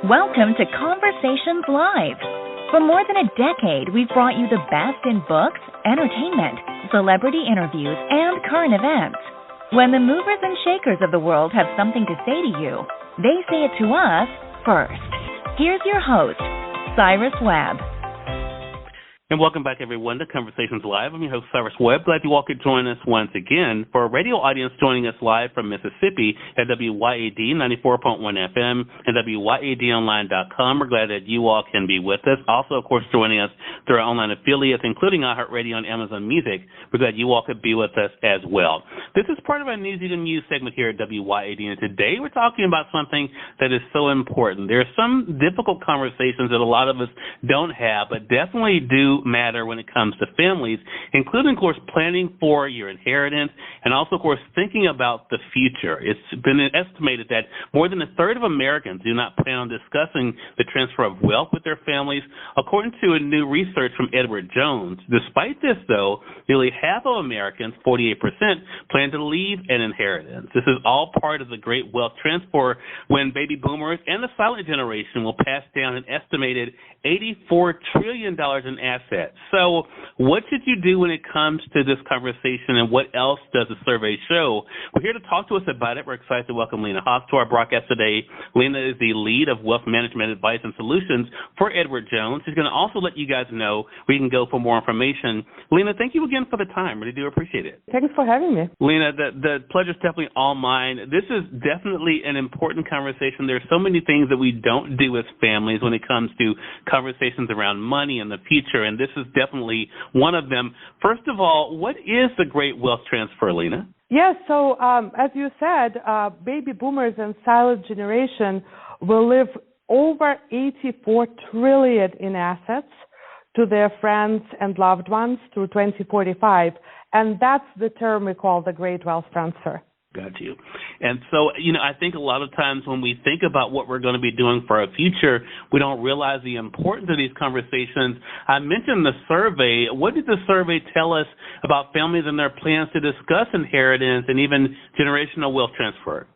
Welcome to Conversations Live. For more than a decade, we've brought you the best in books, entertainment, celebrity interviews, and current events. When the movers and shakers of the world have something to say to you, they say it to us first. Here's your host, Cyrus Webb. And welcome back, everyone, to Conversations Live. I'm your host, Cyrus Webb. Glad you all could join us once again. For a radio audience joining us live from Mississippi at WYAD 94.1 FM and WYADonline.com, we're glad that you all can be with us. Also, of course, joining us through our online affiliates, including iHeartRadio and Amazon Music. We're glad you all could be with us as well. This is part of our News You Can Use segment here at WYAD, and today we're talking about something that is so important. There are some difficult conversations that a lot of us don't have, but definitely do matter when it comes to families, including, of course, planning for your inheritance and also, of course, thinking about the future. It's been estimated that more than a third of Americans do not plan on discussing the transfer of wealth with their families, according to a new research from Edward Jones. Despite this, though, nearly half of Americans, 48%, plan to leave an inheritance. This is all part of the great wealth transfer when baby boomers and the silent generation will pass down an estimated $84 trillion in assets. So what should you do when it comes to this conversation, and what else does the survey show? We're here to talk to us about it. We're excited to welcome Lena Haas to our broadcast today. Lena is the lead of Wealth Management Advice and Solutions for Edward Jones. She's going to also let you guys know where you can go for more information. Lena, thank you again for the time. Really do appreciate it. Thanks for having me. Lena, the pleasure's definitely all mine. This is definitely an important conversation. There's so many things that we don't do as families when it comes to conversations around money and the future, and this is definitely one of them. First of all, what is the great wealth transfer, Lena? Yes, so as you said, baby boomers and silent generation will leave over $84 trillion in assets to their friends and loved ones through 2045, and that's the term we call the great wealth transfer. Got you. And so, I think a lot of times when we think about what we're going to be doing for our future, we don't realize the importance of these conversations. I mentioned the survey. What did the survey tell us about families and their plans to discuss inheritance and even generational wealth transfer?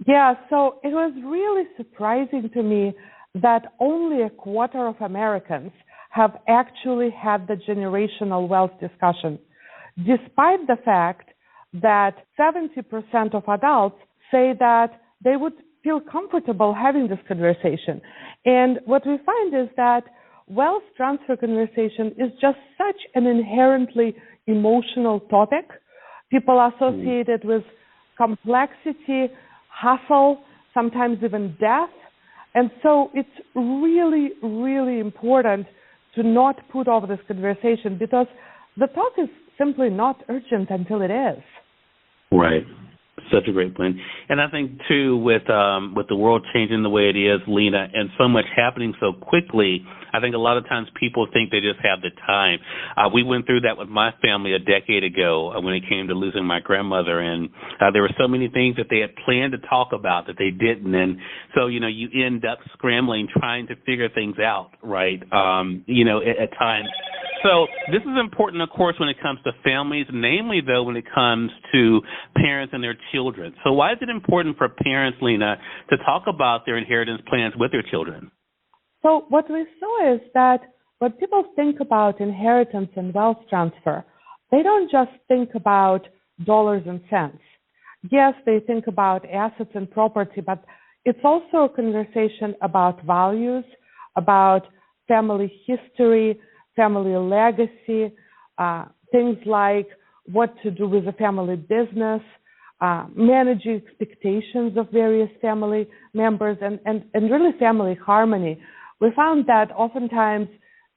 Yeah, so it was really surprising to me that only a quarter of Americans have actually had the generational wealth discussion, despite the fact that 70% of adults say that they would feel comfortable having this conversation. And what we find is that wealth transfer conversation is just such an inherently emotional topic. People associate it with complexity, hustle, sometimes even death. And so it's really, really important to not put off this conversation because the talk is simply not urgent until it is. Right. Such a great point. And I think, too, with the world changing the way it is, Lena, and so much happening so quickly, I think a lot of times people think they just have the time. We went through that with my family a decade ago when it came to losing my grandmother, and there were so many things that they had planned to talk about that they didn't. And so, you end up scrambling, trying to figure things out, right, at times. So this is important, of course, when it comes to families, namely, though, when it comes to parents and their children. So why is it important for parents, Lena, to talk about their inheritance plans with their children? So what we saw is that when people think about inheritance and wealth transfer, they don't just think about dollars and cents. Yes, they think about assets and property, but it's also a conversation about values, about family history, family legacy, things like what to do with a family business, managing expectations of various family members, and really family harmony. We found that oftentimes,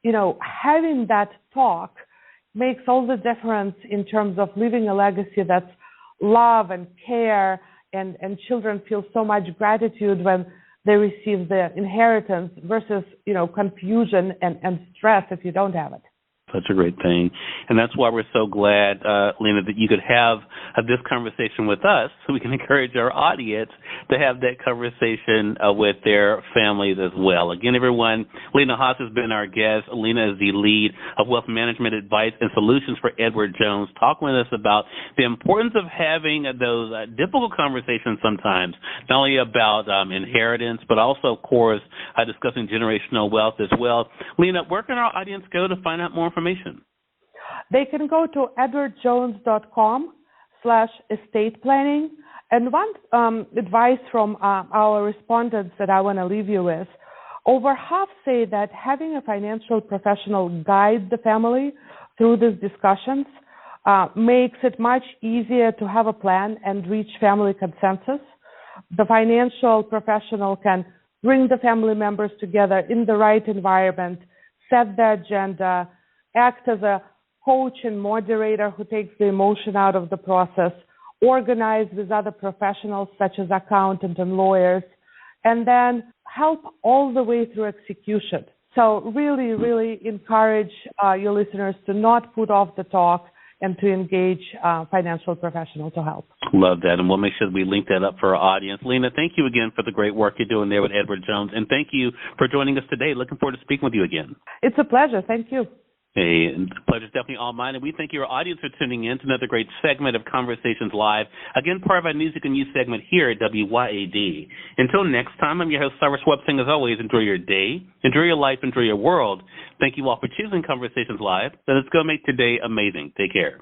having that talk makes all the difference in terms of leaving a legacy that's love and care, and children feel so much gratitude when they receive the inheritance versus, confusion and stress if you don't have it. Such a great thing. And that's why we're so glad, Lena, that you could have this conversation with us so we can encourage our audience to have that conversation with their families as well. Again, everyone, Lena Haas has been our guest. Lena is the lead of Wealth Management Advice and Solutions for Edward Jones, talking with us about the importance of having those difficult conversations sometimes, not only about inheritance, but also, of course, discussing generational wealth as well. Lena, where can our audience go to find out more information? They can go to edwardjones.com/estate planning. And one advice from our respondents that I want to leave you with, over half say that having a financial professional guide the family through these discussions makes it much easier to have a plan and reach family consensus. The financial professional can bring the family members together in the right environment, set the agenda, act as a coach and moderator who takes the emotion out of the process, organize with other professionals such as accountants and lawyers, and then help all the way through execution. So really, really encourage your listeners to not put off the talk and to engage financial professional to help. Love that, and we'll make sure that we link that up for our audience. Lena, thank you again for the great work you're doing there with Edward Jones, and thank you for joining us today. Looking forward to speaking with you again. It's a pleasure. Thank you. Hey, the pleasure's definitely all mine, and we thank your audience for tuning in to another great segment of Conversations Live, again, part of our Music and News segment here at WYAD. Until next time, I'm your host, Cyrus Webb, saying as always, enjoy your day, enjoy your life, enjoy your world. Thank you all for choosing Conversations Live, and let's go make today amazing. Take care.